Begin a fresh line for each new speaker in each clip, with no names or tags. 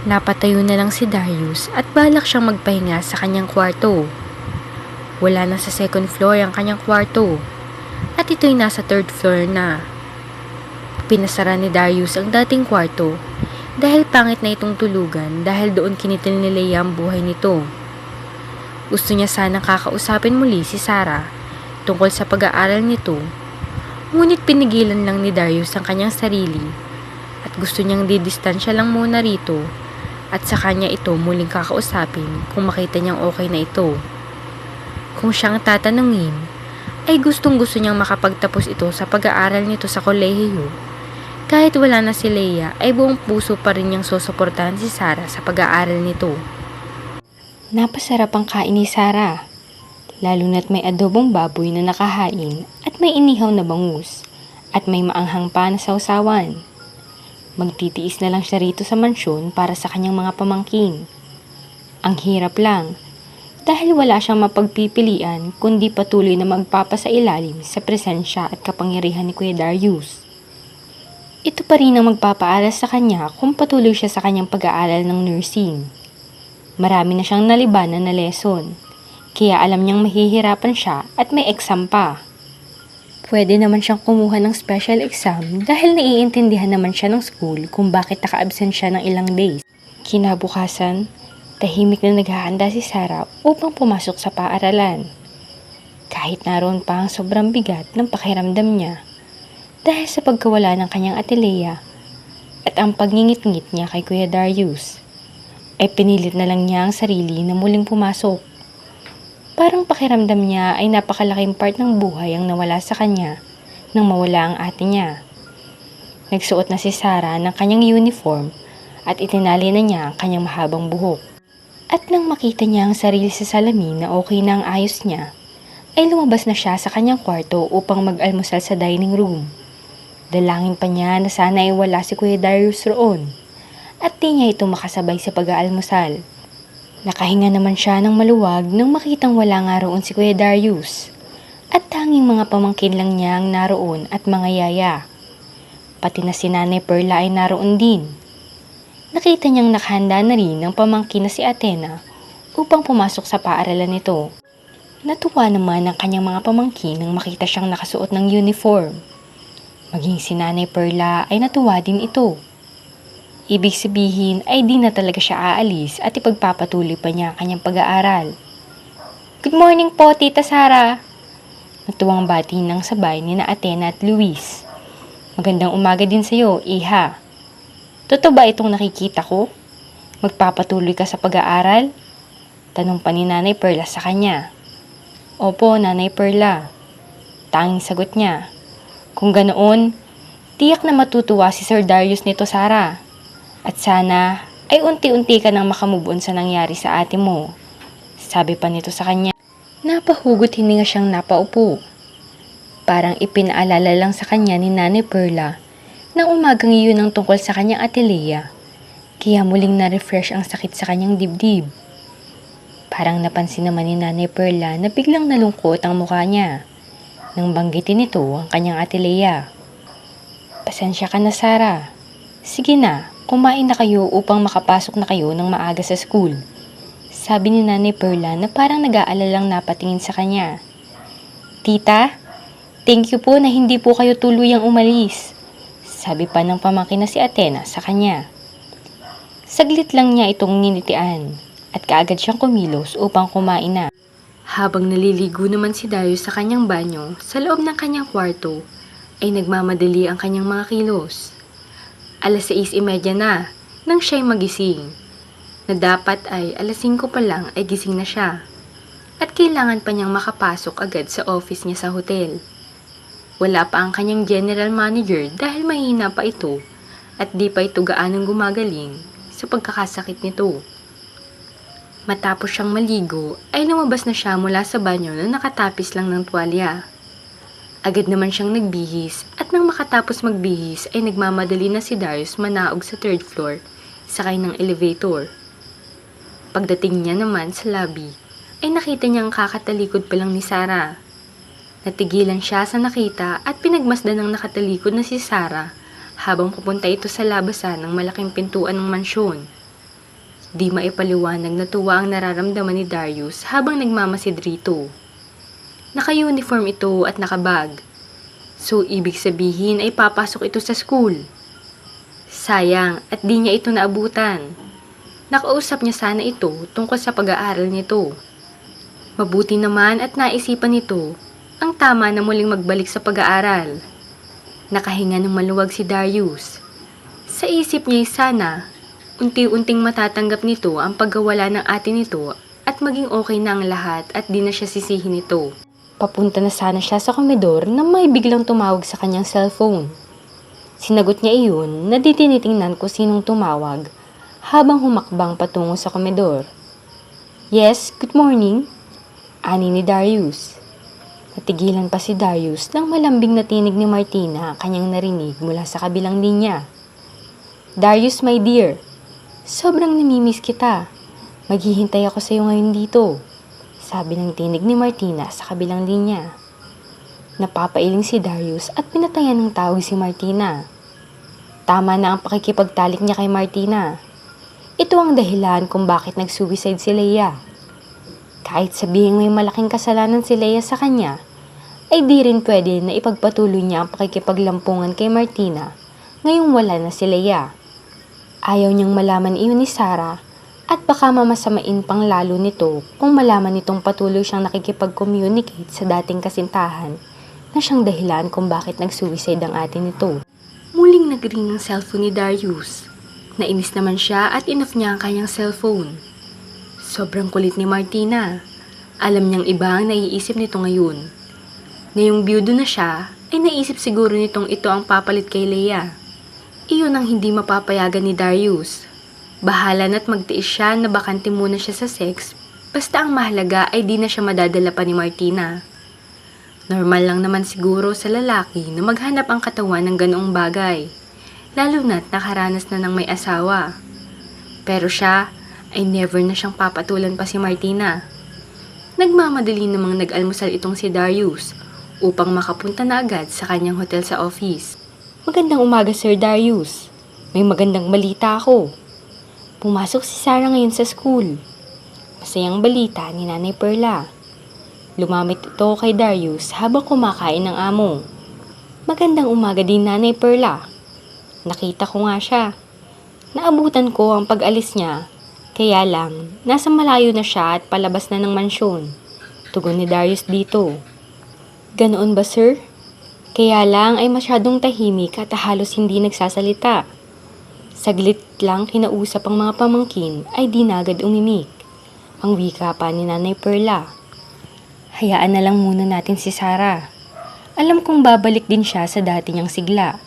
Napatayo na lang si Darius at balak siyang magpahinga sa kanyang kwarto. Wala na sa second floor ang kanyang kwarto at ito'y nasa third floor na. Pinasara ni Darius ang dating kwarto dahil pangit na itong tulugan dahil doon kinitil ni Leia ang buhay nito. Gusto niya sanang kakausapin muli si Sarah tungkol sa pag-aaral nito, ngunit pinigilan lang ni Darius ang kanyang sarili at gusto niyang didistansya lang muna rito at sa kanya ito muling kakausapin kung makita niyang okay na ito. Kung siyang tatanungin, ay gustong gusto niyang makapagtapos ito sa pag-aaral nito sa kolehiyo. Kahit wala na si Leia, ay buong puso pa rin niyang susuportahan si Sarah sa pag-aaral nito. Napasarap ang kain ni Sarah, lalo na't may adobong baboy na nakahain at may inihaw na bangus at may maanghang pa na sausawan. Magtitiis na lang siya rito sa mansyon para sa kanyang mga pamangkin. Ang hirap lang, dahil wala siyang mapagpipilian kundi patuloy na magpapasailalim sa presensya at kapangyarihan ni Kuya Darius. Ito pa rin ang magpapaaral sa kanya kung patuloy siya sa kanyang pag-aaral ng nursing. Marami na siyang nalibanan na lesson, kaya alam niyang mahihirapan siya at may exam pa. Pwede naman siyang kumuha ng special exam dahil naiintindihan naman siya ng school kung bakit naka-absent siya ng ilang days. Kinabukasan, tahimik na naghahanda si Sarah upang pumasok sa paaralan. Kahit naroon pa ang sobrang bigat ng pakiramdam niya dahil sa pagkawala ng kanyang ate Leia at ang pagngingit-ngit niya kay Kuya Darius, ay pinilit na lang niya ang sarili na muling pumasok. Parang pakiramdam niya ay napakalaking part ng buhay ang nawala sa kanya nang mawala ang ate niya. Nagsuot na si Sarah ng kanyang uniform at itinali na niya ang kanyang mahabang buhok. At nang makita niya ang sarili sa salamin na okay na ang ayos niya, ay lumabas na siya sa kanyang kwarto upang mag-almusal sa dining room. Dalangin pa niya na sana ay wala si Kuya Darius roon at di niya ito makasabay sa pag-aalmusal. Nakahinga naman siya ng maluwag nang makitang wala nga roon si Kuya Darius at tanging mga pamangkin lang niya ang naroon at mga yaya. Pati na si Nanay Perla ay naroon din. Nakita niyang nakahanda na rin ang pamangkin na si Athena upang pumasok sa paaralan nito. Natuwa naman ang kanyang mga pamangkin nang makita siyang nakasuot ng uniform. Maging si Nanay Perla ay natuwa din ito. Ibig sabihin ay di na talaga siya aalis at ipagpapatuloy pa niya ang kanyang pag-aaral. Good morning po, Tita Sarah! Natuwang bati ng sabay ni na Athena at Luis. Magandang umaga din sa iyo, Iha. Totoo ba itong nakikita ko? Magpapatuloy ka sa pag-aaral? Tanong pa ni Nanay Perla sa kanya. Opo, Nanay Perla. Tanging sagot niya. Kung ganoon, tiyak na matutuwa si Sir Darius nito, Sarah. At sana ay unti-unti ka nang makamubon sa nangyari sa ate mo. Sabi pa nito sa kanya. Napahugot hininga siyang napaupo. Parang ipinaalala lang sa kanya ni Nanay Perla na umagang iyon ang tungkol sa kanyang ate Leia. Kaya muling na-refresh ang sakit sa kanyang dibdib. Parang napansin naman ni Nanay Perla na biglang nalungkot ang mukha niya nang banggitin nito ang kanyang ate Leia. Pasensya ka na, Sarah. Sige na, kumain na kayo upang makapasok na kayo ng maaga sa school. Sabi ni Nanay Perla na parang nag-aalalang napatingin sa kanya. Tita, thank you po na hindi po kayo tuluyang umalis. Sabi pa ng pamangkin na si Athena sa kanya. Saglit lang niya itong ninitian at kaagad siyang kumilos upang kumain na. Habang naliligo naman si Darius sa kanyang banyo sa loob ng kanyang kwarto, ay nagmamadali ang kanyang mga kilos. 6:30 na nang siya'y magising, na dapat ay 5 pa lang ay gising na siya at kailangan pa niyang makapasok agad sa office niya sa hotel. Wala pa ang kanyang general manager dahil mahina pa ito at di pa ito gaanong gumagaling sa pagkakasakit nito. Matapos siyang maligo ay lumabas na siya mula sa banyo na nakatapis lang ng tuwalya. Agad naman siyang nagbihis at nang makatapos magbihis ay nagmamadali na si Darius manaog sa 3rd floor, sakay ng elevator. Pagdating niya naman sa lobby ay nakita niyang kakatalikod pa lang ni Sarah. Natigilan siya sa nakita at pinagmasdan ng nakatalikod na si Sarah habang pupunta ito sa labasan ng malaking pintuan ng mansyon. Di maipaliwanag na tuwa ang nararamdaman ni Darius habang nagmamasid rito. Naka-uniform ito at nakabag. So, ibig sabihin ay papasok ito sa school. Sayang at di niya ito naabutan. Nakausap niya sana ito tungkol sa pag-aaral nito. Mabuti naman at naisipan nito ang tama na muling magbalik sa pag-aaral. Nakahinga ng maluwag si Darius. Sa isip niya sana, unti-unting matatanggap nito ang pagkawala ng ate nito at maging okay na ang lahat at di na siya sisihin nito. Papunta na sana siya sa komedor na may biglang tumawag sa kanyang cellphone. Sinagot niya iyon na di tinitingnan kung sinong tumawag habang humakbang patungo sa komedor. Yes, good morning, ani ni Darius. Natigilan pa si Darius nang malambing na tinig ni Martina ang kanyang narinig mula sa kabilang linya. Darius, my dear, sobrang namimiss kita. Maghihintay ako sa iyo ngayon dito, sabi ng tinig ni Martina sa kabilang linya. Napapailing si Darius at pinatayan ng tawag si Martina. Tama na ang pakikipagtalik niya kay Martina. Ito ang dahilan kung bakit nag-suicide si Leia. Kahit sabihing may malaking kasalanan si Leia sa kanya, ay di rin pwede na ipagpatuloy niya ang pakikipaglampungan kay Martina ngayong wala na si Leia. Ayaw niyang malaman iyon ni Sarah at baka mamasamain pang lalo nito kung malaman nitong patuloy siyang nakikipag-communicate sa dating kasintahan na siyang dahilan kung bakit nag-suicide ang ate nito. Muling nag-ring ang cellphone ni Darius. Nainis naman siya at inoff niya ang kanyang cellphone. Sobrang kulit ni Martina. Alam niyang iba ang naiisip nito ngayon. Ngayong biyudo na siya, ay naisip siguro nitong ito ang papalit kay Leia. Iyon ang hindi mapapayagan ni Darius. Bahala na't magtiis siya na bakante muna siya sa sex, basta ang mahalaga ay di na siya madadala pa ni Martina. Normal lang naman siguro sa lalaki na maghanap ang katawan ng ganoong bagay, lalo na't nakaranas na ng may asawa. Pero siya ay never na siyang papatulan pa si Martina. Nagmamadali namang nag-almusal itong si Darius upang makapunta na agad sa kanyang hotel sa office. Magandang umaga, Sir Darius. May magandang balita ako. Pumasok si Sarah ngayon sa school. Masayang balita ni Nanay Perla. Lumamit ito kay Darius habang kumakain ng amo. Magandang umaga din, Nanay Perla. Nakita ko nga siya. Naabutan ko ang pag-alis niya. Kaya lang, nasa malayo na siya at palabas na ng mansyon. Tugon ni Darius dito. Ganoon ba, sir? Kaya lang ay masyadong tahimik at halos hindi nagsasalita. Saglit lang kinausap ang mga pamangkin ay di na agad umimik. Ang wika pa ni Nanay Perla. Hayaan na lang muna natin si Sarah. Alam kong babalik din siya sa dati niyang sigla,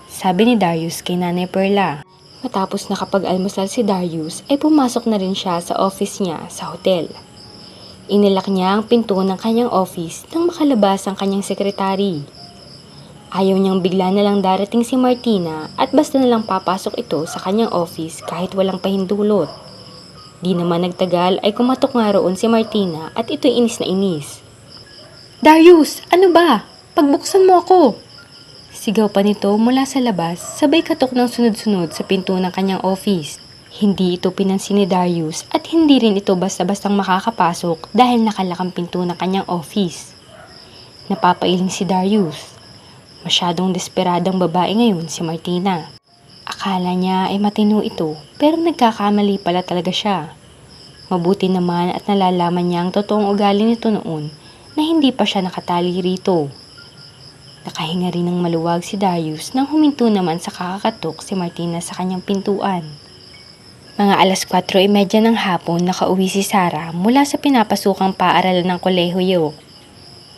sabi ni Darius kay Nanay Perla. Matapos nakapag-almusal si Darius ay pumasok na rin siya sa office niya sa hotel. Inilak niya ang pinto ng kanyang office nang makalabas ang kanyang sekretary. Ayaw niyang bigla na lang darating si Martina at basta na lang papasok ito sa kanyang office kahit walang pahintulot. Di naman nagtagal ay kumatok nga roon si Martina at ito'y inis na inis. Darius, ano ba? Pagbuksan mo ako! Sigaw pa nito mula sa labas, sabay katok ng sunod-sunod sa pinto ng kanyang office. Hindi ito pinansin ni Darius at hindi rin ito basta-bastang makakapasok dahil nakalakang pinto ng kanyang office. Napapailing si Darius. Masyadong desperadang babae ngayon si Martina. Akala niya ay matino ito pero nagkakamali pala talaga siya. Mabuti naman at nalalaman niya ang totoong ugali nito noon na hindi pa siya nakatali rito. Nakahinga rin ng maluwag si Darius nang huminto naman sa kakakatok si Martina sa kanyang pintuan. Mga 4:30 ng hapon nakauwi si Sarah mula sa pinapasukang paaralan ng kolehiyo.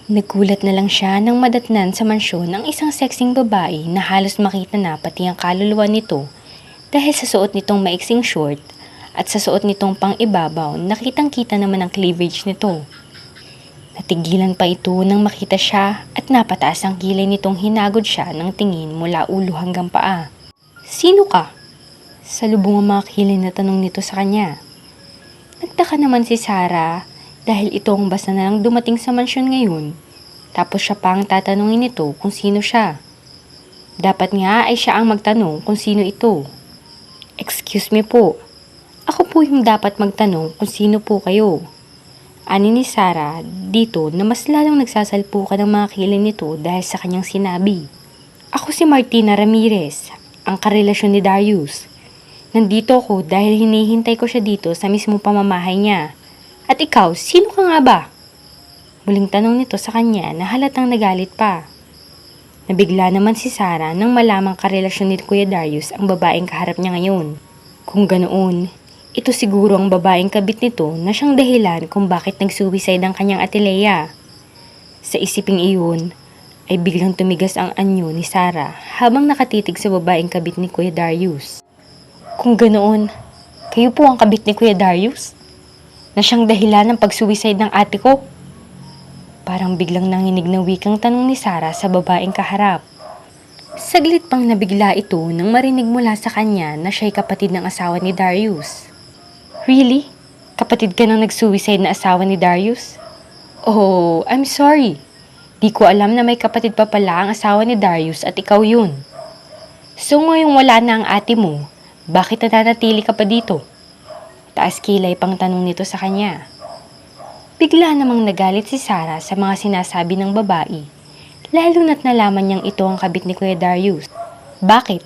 Nagkulat na lang siya nang madatnan sa mansyon ang isang sexing babae na halos makita na pati ang kaluluwa nito dahil sa suot nitong maiksing short at sa suot nitong pang-ibabaw nakitang-kita naman ang cleavage nito. Natigilan pa ito nang makita siya at napataas ang kilay nitong hinagod siya ng tingin mula ulo hanggang paa. Sino ka? Salubong ang mga kilay na tanong nito sa kanya. Nagtaka naman si Sarah dahil ito ang basta na lang dumating sa mansyon ngayon. Tapos siya pa ang tatanungin nito kung sino siya. Dapat nga ay siya ang magtanong kung sino ito. Excuse me po, Ako po yung dapat magtanong kung sino po kayo. Ani ni Sarah dito na mas lalong nagsasalpukan ng mga kilay nito dahil sa kanyang sinabi. Ako si Martina Ramirez, ang karelasyon ni Darius. Nandito ako dahil hinihintay ko siya dito sa mismong pamamahay niya. At ikaw, sino ka nga ba? Muling tanong nito sa kanya na halatang nagalit pa. Nabigla naman si Sarah nang malamang karelasyon ni Kuya Darius ang babaeng kaharap niya ngayon. Kung ganoon, ito siguro ang babaeng kabit nito na siyang dahilan kung bakit nag-suicide ang kanyang ate Lea. Sa isiping iyon, ay biglang tumigas ang anyo ni Sarah habang nakatitig sa babaeng kabit ni Kuya Darius. Kung ganoon, kayo po ang kabit ni Kuya Darius? Na siyang dahilan ng pag-suicide ng ate ko? Parang biglang nanginig na wikang tanong ni Sarah sa babaeng kaharap. Saglit pang nabigla ito nang marinig mula sa kanya na siya'y kapatid ng asawa ni Darius. Really? Kapatid ka ng nag-suicide na asawa ni Darius? Oh, I'm sorry. Di ko alam na may kapatid pa pala ang asawa ni Darius at ikaw yun. So ngayong wala na ang ate mo, bakit nananatili ka pa dito? Taas kilay pang tanong nito sa kanya. Bigla namang nagalit si Sarah sa mga sinasabi ng babae, lalo na't nalaman niyang ito ang kabit ni Kuya Darius. Bakit?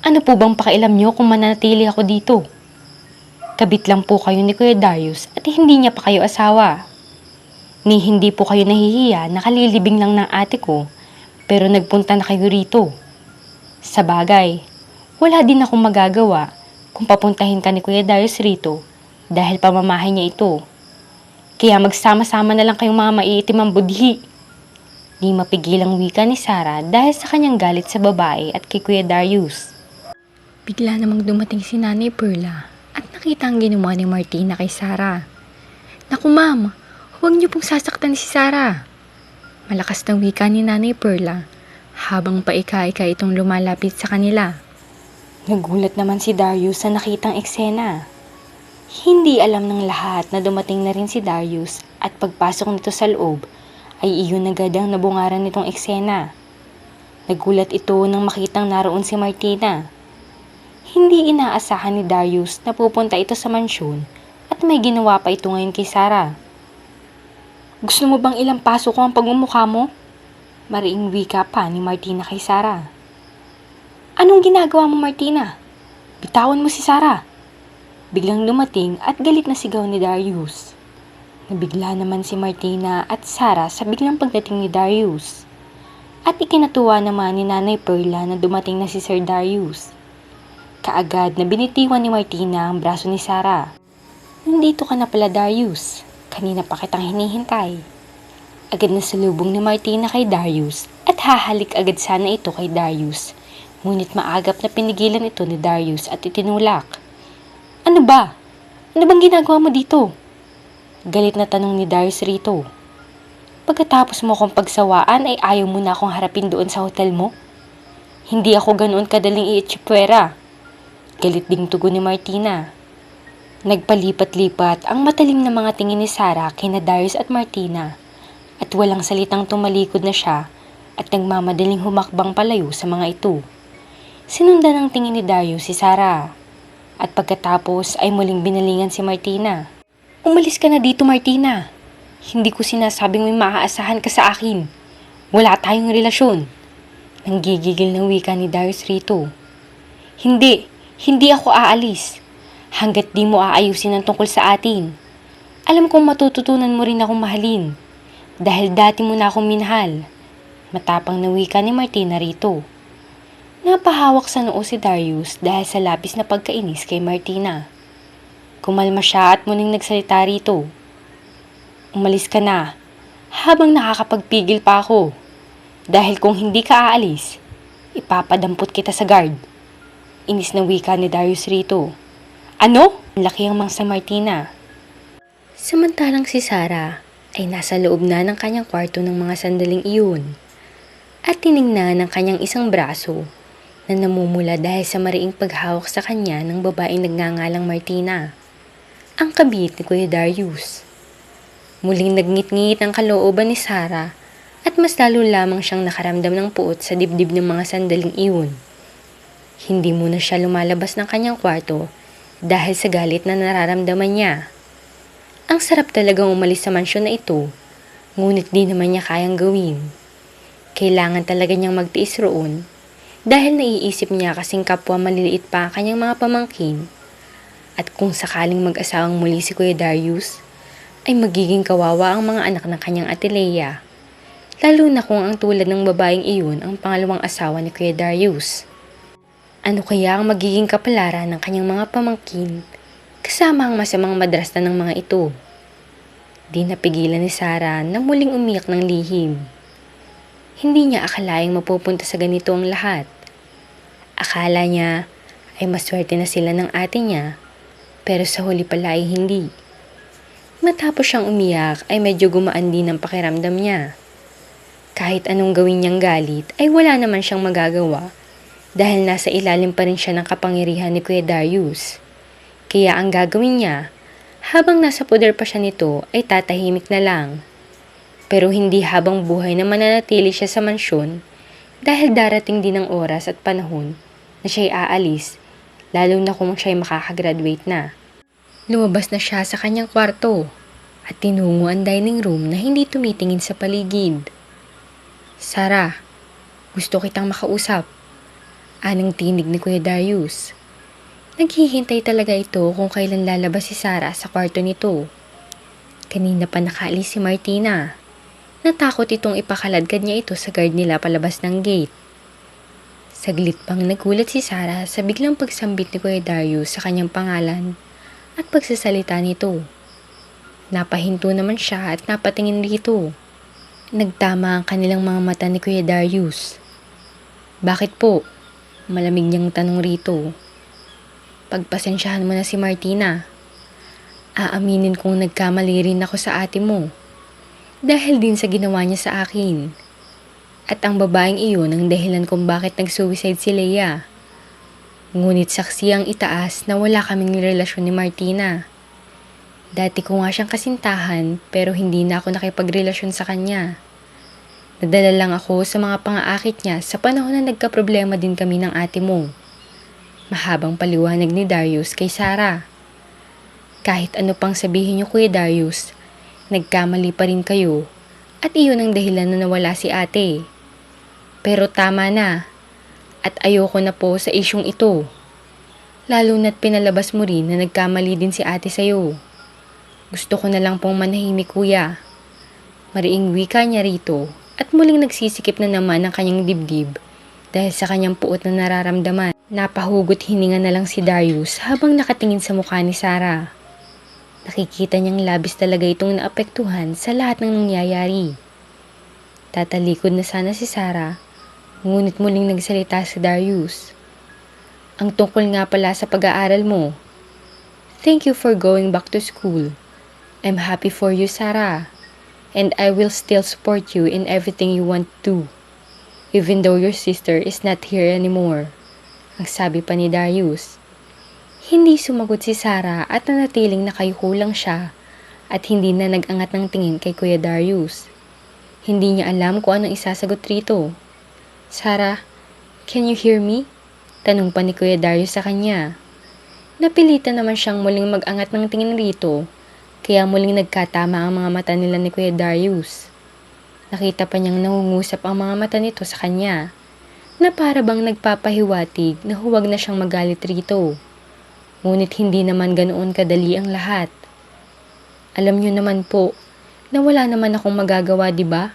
Ano po bang pakialam niyo kung mananatili ako dito? Kabit lang po kayo ni Kuya Darius at hindi niya pa kayo asawa. Ni hindi po kayo nahihiya na kalilibing lang ng ate ko, pero nagpunta na kayo rito. Sa bagay, wala din akong magagawa kung papuntahin ka ni Kuya Darius rito dahil pamamahay niya ito. Kaya magsama-sama na lang kayong mga maiitim ang budhi. Di mapigil ang wika ni Sarah dahil sa kanyang galit sa babae at kay Kuya Darius. Bigla namang dumating si Nanay Perla at nakita ang ginawa ni Martina kay Sarah. Naku ma'am, huwag niyo pong sasaktan si Sarah. Malakas ng wika ni Nanay Perla habang paika-ika itong lumalapit sa kanila. Nagulat naman si Darius sa nakitang eksena. Hindi alam ng lahat na dumating na rin si Darius at pagpasok nito sa loob ay iyon agad ang nabungaran nitong eksena. Nagulat ito nang makitang naroon si Martina. Hindi inaasahan ni Darius na pupunta ito sa mansyon at may ginawa pa ito ngayon kay Sarah. Gusto mo bang ilang paso ko ang pagmumukha mo? Mariing wika pa ni Martina kay Sarah. Anong ginagawa mo Martina? Bitawan mo si Sarah. Biglang dumating at galit na sigaw ni Darius. Nabigla naman si Martina at Sarah sa biglang pagdating ni Darius. At ikinatuwa naman ni Nanay Perla na dumating na si Sir Darius. Kaagad na binitiwan ni Martina ang braso ni Sarah. Nandito ka na pala Darius. Kanina pa kitang hinihintay. Agad na salubong ni Martina kay Darius at hahalik agad sana ito kay Darius. Ngunit maagap na pinigilan ito ni Darius at itinulak. Ano ba? Ano bang ginagawa mo dito? Galit na tanong ni Darius rito. Pagkatapos mo akong pagsawaan ay ayaw mo na akong harapin doon sa hotel mo? Hindi ako ganoon kadaling iitsipwera. Galit ding tugon ni Martina. Nagpalipat-lipat ang matalim na mga tingin ni Sarah kina Darius at Martina at walang salitang tumalikod na siya at nagmamadaling humakbang palayo sa mga ito. Sinundan ng tingin ni Darius si Sarah. At pagkatapos ay muling binalingan si Martina. Umalis ka na dito Martina. Hindi ko sinasabing may maaasahan ka sa akin. Wala tayong relasyon. Nanggigigil ng wika ni Darius rito. Hindi ako aalis. Hanggat di mo aayusin ang tungkol sa atin. Alam kong matututunan mo rin akong mahalin. Dahil dati mo na akong minahal. Matapang na wika ni Martina rito. Napahawak sa noo si Darius dahil sa labis na pagkainis kay Martina. Kumalma siya at muling nagsalita rito. Umalis ka na, habang nakakapagpigil pa ako. Dahil kung hindi ka aalis, ipapadampot kita sa guard. Inis na wika ni Darius rito. Ano? Laki ang mangsa Martina. Samantalang si Sarah ay nasa loob na ng kanyang kwarto ng mga sandaling iyon. At tiningnan ng kanyang isang braso na namumula dahil sa mariing paghawak sa kanya ng babaeng nagngangalang Martina, ang kabit ni Kuya Darius. Muling nagngit-ngit ang kalooban ni Sarah at mas lalo lamang siyang nakaramdam ng puot sa dibdib ng mga sandaling iyon. Hindi muna siya lumalabas ng kanyang kwarto dahil sa galit na nararamdaman niya. Ang sarap talagang umalis sa mansyon na ito, ngunit di naman niya kayang gawin. Kailangan talaga niyang magtiis roon dahil naiisip niya kasing kapwa maliliit pa ang kanyang mga pamangkin. At kung sakaling mag-asawang muli si Kuya Darius, ay magiging kawawa ang mga anak ng kanyang ate Leia. Lalo na kung ang tulad ng babaeng iyon ang pangalawang asawa ni Kuya Darius. Ano kaya ang magiging kapalaran ng kanyang mga pamangkin kasama ang masamang madrasta ng mga ito? Di napigilan ni Sarah na muling umiyak ng lihim. Hindi niya akalaing mapupunta sa ganito ang lahat. Akala niya ay maswerte na sila ng ate niya, pero sa huli pala ay hindi. Matapos siyang umiyak ay medyo gumaan din ang pakiramdam niya. Kahit anong gawin niyang galit ay wala naman siyang magagawa dahil nasa ilalim pa rin siya ng kapangyarihan ni Kuya Darius. Kaya ang gagawin niya, habang nasa poder pa siya nito ay tatahimik na lang. Pero hindi habang buhay na mananatili siya sa mansyon dahil darating din ang oras at panahon na siya'y aalis, lalo na kung siya'y makakagraduate na. Lumabas na siya sa kanyang kwarto at tinungo ang dining room na hindi tumitingin sa paligid. "Sarah, gusto kitang makausap," anong tinig ni Kuya Darius. Naghihintay talaga ito kung kailan lalabas si Sarah sa kwarto nito. Kanina pa nakaalis si Martina. Natakot itong ipakaladkad niya ito sa guard nila palabas ng gate. Saglit pang nagulat si Sarah sa biglang pagsambit ni Kuya Darius sa kanyang pangalan at pagsasalita nito. Napahinto naman siya at napatingin rito. Nagtama ang kanilang mga mata ni Kuya Darius. "Bakit po?" Malamig niyang tanong rito. "Pagpasensyahan mo na si Martina. Aaminin kong nagkamali rin ako sa ate mo. Dahil din sa ginawa niya sa akin. At ang babaeng iyon ang dahilan kung bakit nag-suicide si Leia. Ngunit saksi ang itaas na wala kaming relasyon ni Martina. Dati ko nga siyang kasintahan pero hindi na ako nakipagrelasyon sa kanya. Nadala lang ako sa mga pangaakit niya sa panahon na nagkaproblema din kami ng ate mo." Mahabang paliwanag ni Darius kay Sarah. "Kahit ano pang sabihin niyo Kuya Darius, nagkamali pa rin kayo at iyon ang dahilan na nawala si ate. Pero tama na at ayoko na po sa isyong ito. Lalo na't pinalabas mo rin na nagkamali din si ate sa'yo. Gusto ko na lang pong manahimik kuya." Mariing wika niya rito at muling nagsisikip na naman ang kanyang dibdib dahil sa kanyang puot na nararamdaman. Napahugot hininga na lang si Darius habang nakatingin sa mukha ni Sarah. Nakikita niyang labis talaga itong naapektuhan sa lahat ng nangyayari. Tatalikod na sana si Sarah, ngunit muling nagsalita si Darius. "Ang tungkol nga pala sa pag-aaral mo. Thank you for going back to school. I'm happy for you, Sarah. And I will still support you in everything you want to, even though your sister is not here anymore," ang sabi pa ni Darius. Hindi sumagot si Sarah at nanatiling nakayuko lang siya at hindi na nag-angat ng tingin kay Kuya Darius. Hindi niya alam kung anong isasagot rito. "Sarah, can you hear me?" tanong pa ni Kuya Darius sa kanya. Napilitan naman siyang muling mag-angat ng tingin rito, kaya muling nagkatama ang mga mata nila ni Kuya Darius. Nakita pa niyang nangungusap ang mga mata nito sa kanya, na para bang nagpapahiwatig na huwag na siyang magalit rito. Ngunit hindi naman ganoon kadali ang lahat. "Alam niyo naman po na wala naman akong magagawa, di ba?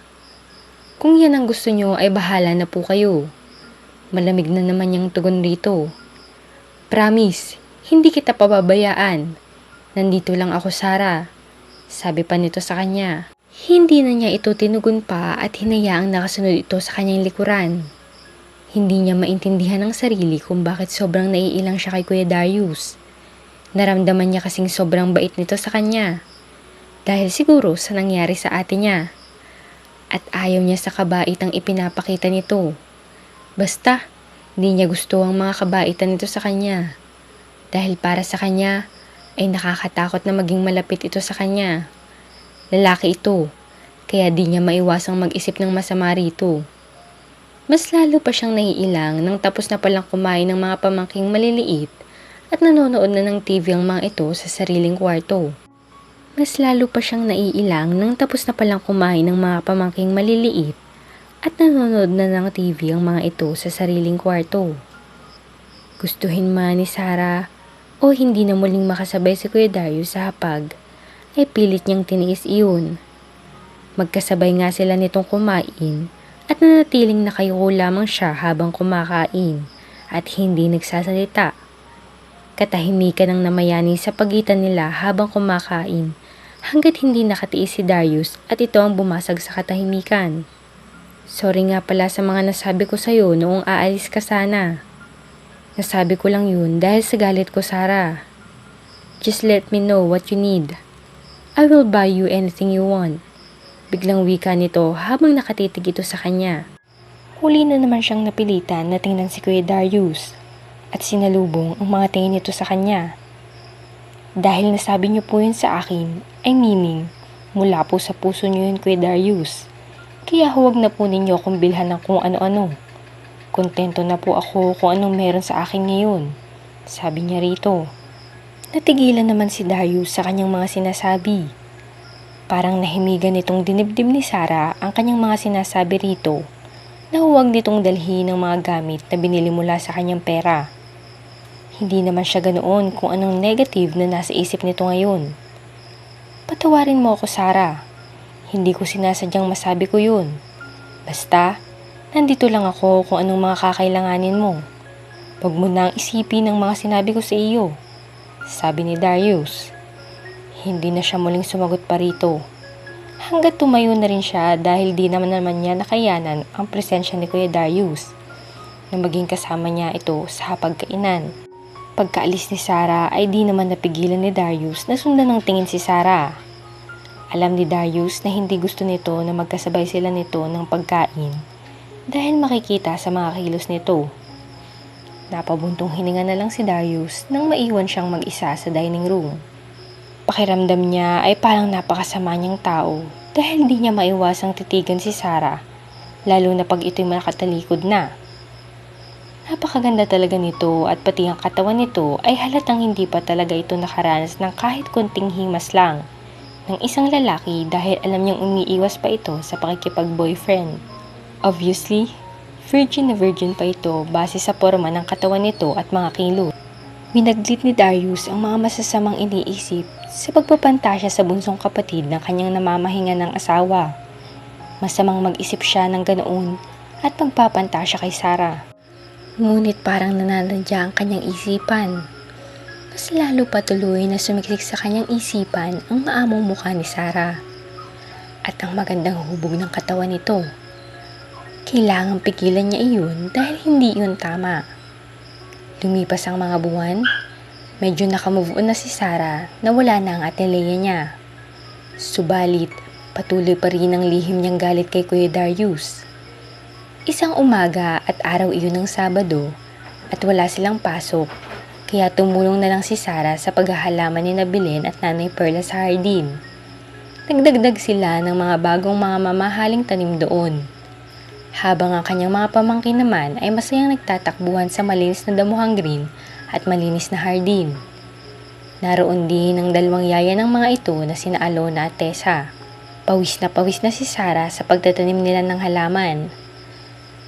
Kung yan ang gusto niyo ay bahala na po kayo." Malamig na naman niyang tugon rito. "Promise, hindi kita pababayaan. Nandito lang ako, Sarah," sabi pa nito sa kanya. Hindi na niya ito tinugon pa at hinayaang nakasunod ito sa kanyang likuran. Hindi niya maintindihan ang sarili kung bakit sobrang naiilang siya kay Kuya Darius. Naramdaman niya kasing sobrang bait nito sa kanya. Dahil siguro sa nangyari sa ate niya. At ayaw niya sa kabaitang ipinapakita nito. Basta, hindi niya gusto ang mga kabaitan nito sa kanya. Dahil para sa kanya, ay nakakatakot na maging malapit ito sa kanya. Lalaki ito, kaya di niya maiwasang mag-isip ng masama rito. Mas lalo pa siyang naiilang nang tapos na palang kumain ng mga pamangking maliliit at nanonood na ng TV ang mga ito sa sariling kwarto. Mas lalo pa siyang naiilang nang tapos na palang kumain ng mga pamangking maliliit at nanonood na ng TV ang mga ito sa sariling kwarto. Gustuhin man ni Sarah o hindi na muling makasabay si Kuya Darius sa hapag, ay pilit niyang tiniis iyon. Magkasabay nga sila nitong kumain at nanatiling nakayuko lamang siya habang kumakain at hindi nagsasalita. Katahimikan ang namayani sa pagitan nila habang kumakain hanggat hindi nakatiis si Darius at ito ang bumasag sa katahimikan. Sorry nga pala sa mga nasabi ko sa'yo noong aalis ka sana. Nasabi ko lang yun dahil sa galit ko, Sarah. Just let me know what you need. I will buy you anything you want. Biglang wika nito habang nakatitig ito sa kanya. Huli na naman siyang napilitan na tingnan si Kuya Darius at sinalubong ang mga tingin nito sa kanya. Dahil nasabi niyo po yun sa akin, ay meaning, mula po sa puso niyo yun, Kuya Darius. Kaya huwag na po ninyo akong bilhan ng kung ano-ano. Kontento na po ako kung anong meron sa akin ngayon, sabi niya rito. Natigilan naman si Darius sa kanyang mga sinasabi. Parang nahimigan nitong dinibdib ni Sarah ang kanyang mga sinasabi rito na huwag nitong dalhin ng mga gamit na binili mula sa kanyang pera. Hindi naman siya ganoon kung anong negative na nasa isip nito ngayon. Patawarin mo ako, Sarah. Hindi ko sinasadyang masabi ko yun. Basta, nandito lang ako kung anong mga kakailanganin mo. Huwag mo nang isipin ang mga sinabi ko sa iyo, sabi ni Darius. Hindi na siya muling sumagot pa rito. Hanggat tumayo na rin siya dahil di naman niya nakayanan ang presensya ni Kuya Darius na maging kasama niya ito sa hapagkainan. Pagkaalis ni Sarah ay di naman napigilan ni Darius na sundan ng tingin si Sarah. Alam ni Darius na hindi gusto nito na magkasabay sila nito ng pagkain dahil makikita sa mga kilos nito. Napabuntong hininga na lang si Darius nang maiwan siyang mag-isa sa dining room. Pakiramdam niya ay parang napakasama niyang tao dahil di niya maiwasang titigan si Sarah, lalo na pag ito'y nakatalikod na. Napakaganda talaga nito at pati ang katawan nito ay halatang hindi pa talaga ito nakaranas ng kahit konting himas lang ng isang lalaki dahil alam niyang umiiwas pa ito sa pakikipag-boyfriend. Obviously, virgin na virgin pa ito base sa forma ng katawan nito at mga kilos. Winaglit ni Darius ang mga masasamang iniisip sa pagpapantasya sa bunsong kapatid ng kanyang namamahinga ng asawa. Masamang mag-isip siya ng ganoon at pagpapantasya kay Sarah. Ngunit parang nananadya ang kanyang isipan. Mas lalo patuloy na sumiksik sa kanyang isipan ang maamong mukha ni Sarah at ang magandang hubog ng katawan nito. Kailangang pigilan niya iyon dahil hindi iyon tama. Lumipas ang mga buwan, medyo nakamove on na si Sarah na wala na ang Ate Lea niya. Subalit, patuloy pa rin ang lihim niyang galit kay Kuya Darius. Isang umaga at araw iyon ng Sabado at wala silang pasok, kaya tumulong na lang si Sarah sa paghahalaman ni Belen at Nanay Perla sa hardin. Nagdagdag sila ng mga bagong mga mamahaling tanim doon. Habang ang kanyang mga pamangkin naman ay masayang nagtatakbuhan sa malinis na damuhang green at malinis na hardin. Naroon din ang dalawang yaya ng mga ito na sina Alona at Tessa. Pawis na si Sarah sa pagtatanim nila ng halaman.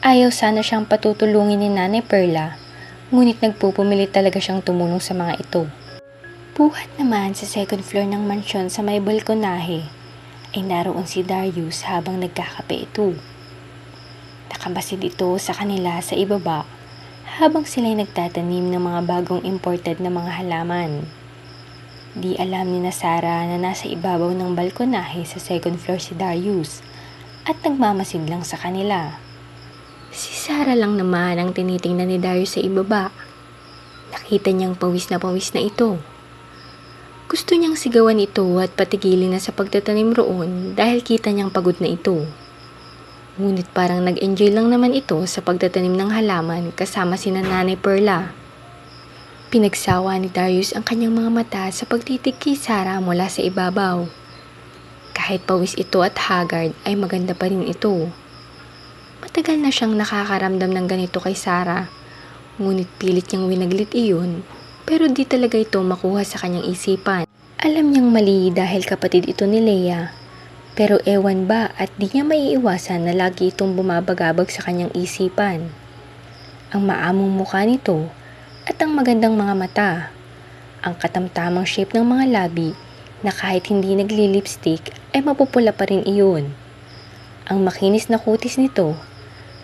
Ayaw sana siyang patutulungin ni Nanay Perla, ngunit nagpupumili talaga siyang tumulong sa mga ito. Buhat naman sa second floor ng mansyon sa may balkonahe ay naroon si Darius habang nagkakape ito. Nakabasid ito sa kanila sa ibaba habang sila'y nagtatanim ng mga bagong imported na mga halaman. Di alam ni Sarah na nasa ibabaw ng balkonahe sa second floor si Darius at nagmamasid lang sa kanila. Si Sarah lang naman ang tinitingnan ni Darius sa ibaba. Nakita niyang pawis na ito. Gusto niyang sigawan ito at patigilin na sa pagtatanim roon dahil kita niyang pagod na ito. Ngunit parang nag-enjoy lang naman ito sa pagtatanim ng halaman kasama sina Nanay Perla. Pinagsawa ni Darius ang kanyang mga mata sa pagtitig kay Sarah mula sa ibabaw. Kahit pawis ito at haggard ay maganda pa rin ito. Matagal na siyang nakakaramdam ng ganito kay Sarah, ngunit pilit niyang winaglit iyon Pero di talaga ito makuha sa kanyang isipan. Alam niyang mali dahil kapatid ito ni Leia. Pero ewan ba at di niya maiiwasan na lagi itong bumabagabag sa kanyang isipan. Ang maamong mukha nito at ang magandang mga mata. Ang katamtamang shape ng mga labi na kahit hindi nagli-lipstick ay mapupula pa rin iyon. Ang makinis na kutis nito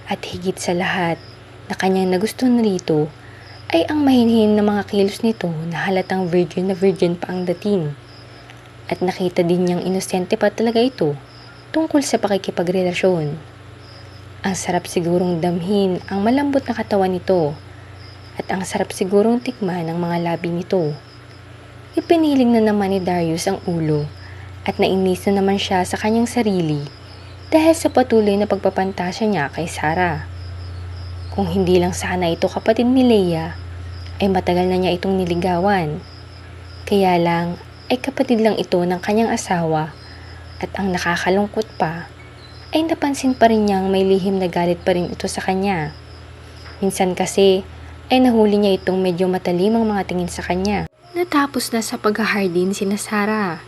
at higit sa lahat na kanyang nagustuhan rito ay ang mahinhin na mga kilos nito na halatang virgin na virgin pa ang dating. At nakita din niyang inosente pa talaga ito tungkol sa pakikipagrelasyon. Ang sarap sigurong damhin ang malambot na katawan nito at ang sarap sigurong tikman ng mga labi nito. Ipiniling na naman ni Darius ang ulo at nainis na naman siya sa kanyang sarili dahil sa patuloy na pagpapantasya niya kay Sarah. Kung hindi lang sana ito kapatid ni Leia, ay matagal na niya itong niligawan. Kaya lang, ay kapatid lang ito ng kanyang asawa at ang nakakalungkot pa, ay napansin pa rin niyang may lihim na galit pa rin ito sa kanya. Minsan kasi, ay nahuli niya itong medyo matalimang mga tingin sa kanya. Natapos na sa paghahardin sina Sarah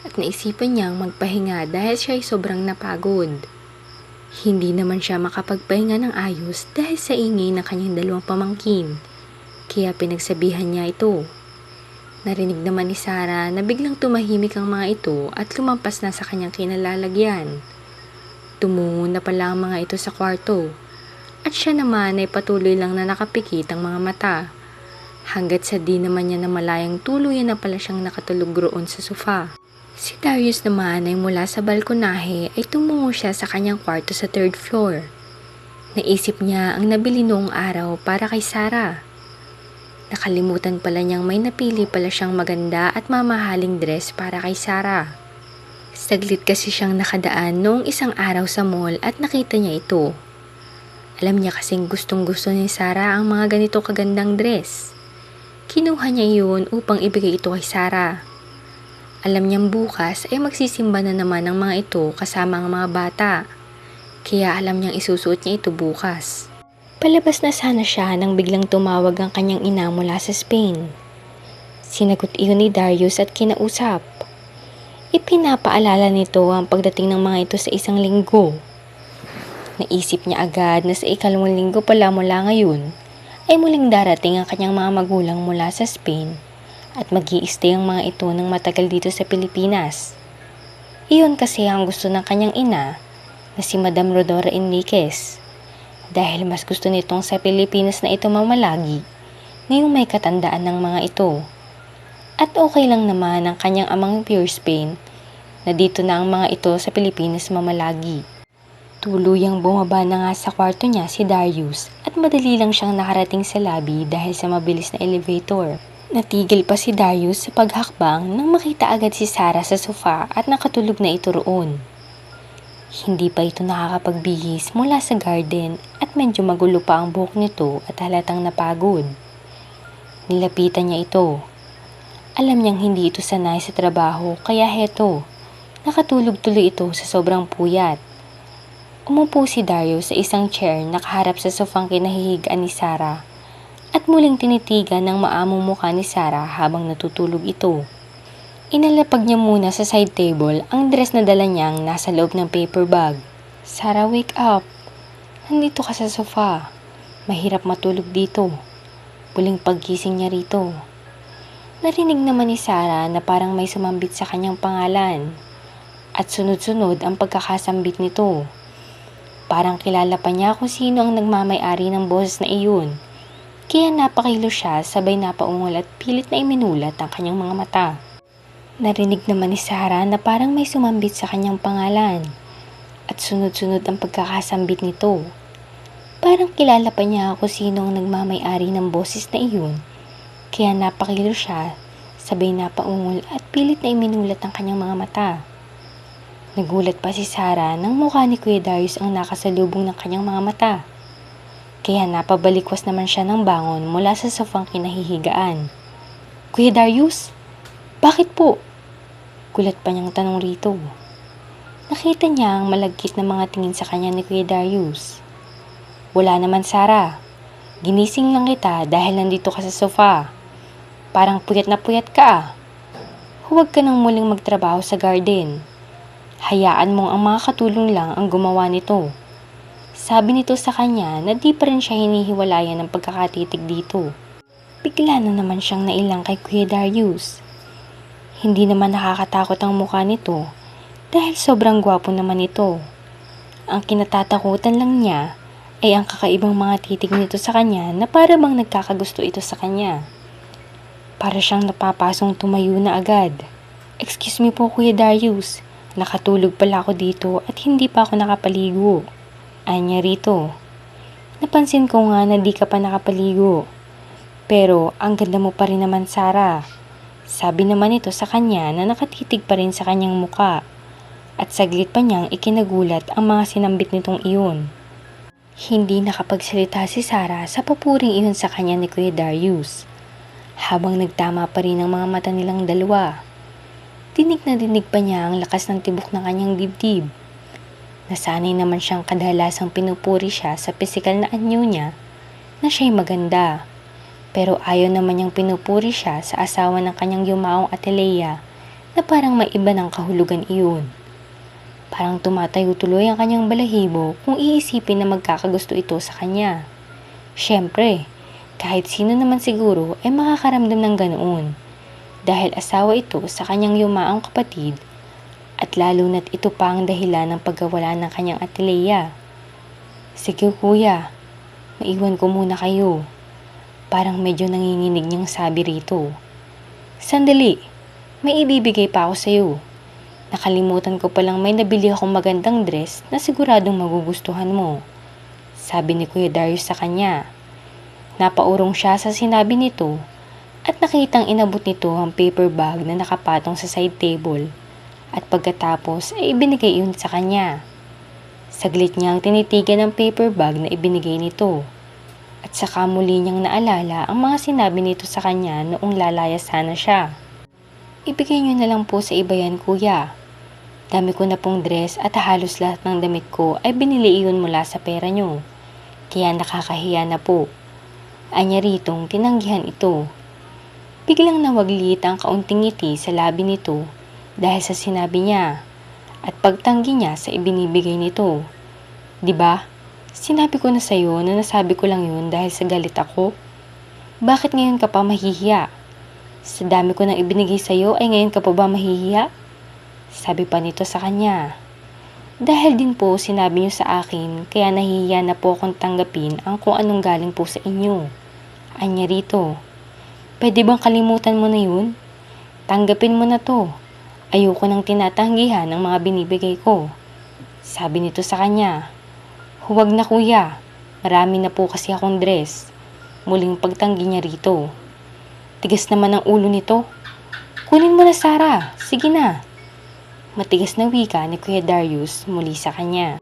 at naisipan niyang magpahinga dahil siya ay sobrang napagod. Hindi naman siya makapagpahinga ng ayos dahil sa ingay ng kanyang dalawang pamangkin, kaya pinagsabihan niya ito. Narinig naman ni Sarah na biglang tumahimik ang mga ito at lumampas na sa kanyang kinalalagyan. Tumungo na pala ang mga ito sa kwarto at siya naman ay patuloy lang na nakapikit ang mga mata. Hanggat sa di naman niya namalayang tuluyan na pala siyang nakatulog roon sa sofa. Si Darius naman ay mula sa balkonahe ay tumungo siya sa kanyang kwarto sa 3rd floor. Naisip niya ang nabili noong araw para kay Sarah. Nakalimutan pala niyang may napili pala siyang maganda at mamahaling dress para kay Sarah. Saglit kasi siyang nakadaan noong isang araw sa mall at nakita niya ito. Alam niya kasing gustong gusto ni Sarah ang mga ganito kagandang dress. Kinuha niya iyon upang ibigay ito kay Sarah. Alam niyang bukas ay magsisimba na naman ang mga ito kasama ang mga bata. Kaya alam niyang isusuot niya ito bukas. Palabas na sana siya nang biglang tumawag ang kanyang ina mula sa Spain. Sinagot iyon ni Darius at kinausap. Ipinapaalala nito ang pagdating ng mga ito sa isang linggo. Naisip niya agad na sa 2nd linggo pala mula ngayon ay muling darating ang kanyang mga magulang mula sa Spain. At mag-i-stay ang mga ito ng matagal dito sa Pilipinas. Iyon kasi ang gusto ng kanyang ina na si Madam Rodora Enriquez. Dahil mas gusto nitong sa Pilipinas na ito mamalagi ngayong may katandaan ng mga ito. At okay lang naman ang kanyang amang pure Spain na dito na ang mga ito sa Pilipinas mamalagi. Tuluyang bumaba na nga sa kwarto niya si Darius at madali lang siyang nakarating sa lobby dahil sa mabilis na elevator. Natigil pa si Darius sa paghakbang nang makita agad si Sarah sa sofa at nakatulog na ito roon. Hindi pa ito nakakapagbihis mula sa garden at medyo magulo pa ang buhok nito at halatang napagod. Nilapitan niya ito. Alam niyang hindi ito sanay sa trabaho kaya heto, nakatulog tuloy ito sa sobrang puyat. Umupo si Darius sa isang chair nakaharap sa sofang kinahihigaan ni Sarah. At muling tinitigan ng maamong mukha ni Sarah habang natutulog ito. Inalapag niya muna sa side table ang dress na dala niyang nasa loob ng paper bag. Sarah, wake up. Nandito ka sa sofa. Mahirap matulog dito. Muling paggising niya rito. Narinig naman ni Sarah na parang may sumambit sa kanyang pangalan. At sunod-sunod ang pagkakasambit nito. Parang kilala pa niya kung sino ang nagmamay-ari ng boses na iyon. Kaya napakilo siya sabay napaungol at pilit na iminulat ang kanyang mga mata. Narinig naman ni Sarah na parang may sumambit sa kanyang pangalan. At sunod-sunod ang pagkakasambit nito. Parang kilala pa niya kung sino ang nagmamay-ari ng boses na iyon. Kaya napakilo siya sabay napaungol at pilit na iminulat ang kanyang mga mata. Nagulat pa si Sarah nang mukha ni Kuya Darius ang nakasalubong ng kanyang mga mata. Kaya napabalikwas naman siya ng bangon mula sa sofang kinahihigaan. Kuya Darius? Bakit po? Gulat pa niyang tanong rito. Nakita niya ang malagkit na mga tingin sa kanya ni Kuya Darius. Wala naman, Sarah. Ginising lang kita dahil nandito ka sa sofa. Parang puyat na puyat ka ah. Huwag ka nang muling magtrabaho sa garden. Hayaan mong ang mga katulong lang ang gumawa nito. Sabi nito sa kanya na di pa rin siya hinihiwalayan ng pagkakatitig dito. Bigla na naman siyang nailang kay Kuya Darius. Hindi naman nakakatakot ang mukha nito dahil sobrang gwapo naman ito. Ang kinatatakutan lang niya ay ang kakaibang mga titig nito sa kanya na para bang nagkakagusto ito sa kanya. Para siyang napapasong tumayo na agad. Excuse me po Kuya Darius, nakatulog pala ako dito at hindi pa ako nakapaligo. Anya rito. Napansin ko nga na di ka pa nakapaligo. Pero ang ganda mo pa rin naman Sarah. Sabi naman ito sa kanya na nakatitig pa rin sa kanyang muka. At saglit pa niyang ikinagulat ang mga sinambit nitong iyon. Hindi nakapagsalita si Sarah sa papuring iyon sa kanya ni Kuya Darius. Habang nagtama pa rin ang mga mata nilang dalawa. Dinig na dinig pa niya ang lakas ng tibok ng kanyang dibdib. Nasanay naman siyang kadalasang pinupuri siya sa pisikal na anyo niya na siya'y maganda. Pero ayaw naman niyang pinupuri siya sa asawa ng kanyang yumaong Atalea na parang may iba ng kahulugan iyon. Parang tumatayo tuloy ang kanyang balahibo kung iisipin na magkakagusto ito sa kanya. Siyempre, kahit sino naman siguro ay makakaramdam ng ganoon dahil asawa ito sa kanyang yumaong kapatid at lalo na't ito pa ang dahilan ng pagkawala ng kanyang Atalea. Sige kuya, maiwan ko muna kayo. Parang medyo nanginginig niyang sabi rito. Sandali, may ibibigay pa ako sa'yo. Nakalimutan ko palang may nabili akong magandang dress na siguradong magugustuhan mo. Sabi ni Kuya Darius sa kanya. Napaurong siya sa sinabi nito at nakitang inabot nito ang paper bag na nakapatong sa side table at pagkatapos ay ibinigay iyon sa kanya. Saglit niyang tinitigan ang paper bag na ibinigay nito at saka muli niyang naalala ang mga sinabi nito sa kanya noong lalaya sana siya. Ibigay niyo na lang po sa iba yan kuya. Dami ko na pong dress at halos lahat ng damit ko ay binili iyon mula sa pera niyo. Kaya nakakahiya na po. Anya ritong tinanggihan ito. Biglang nawaglit ang kaunting ngiti sa labi nito dahil sa sinabi niya at pagtanggi niya sa ibinibigay nito. Diba? Sinabi ko na sa'yo na nasabi ko lang yun dahil sa galit ako. Bakit ngayon ka pa mahihiya? Sa dami ko nang ibinigay sa'yo ay ngayon ka pa ba mahihiya? Sabi pa nito sa kanya. Dahil din po sinabi niyo sa akin kaya nahihiya na po akong tanggapin ang kung anong galing po sa inyo. Anya rito. Pwede bang kalimutan mo na yun? Tanggapin mo na to. Ayoko nang tinatanggihan ang mga binibigay ko. Sabi nito sa kanya. Huwag na kuya. Marami na po kasi akong dress. Muling pagtanggi niya rito. Tigas naman ang ulo nito. Kunin mo na Sarah. Sige na. Matigas na wika ni Kuya Darius muli sa kanya.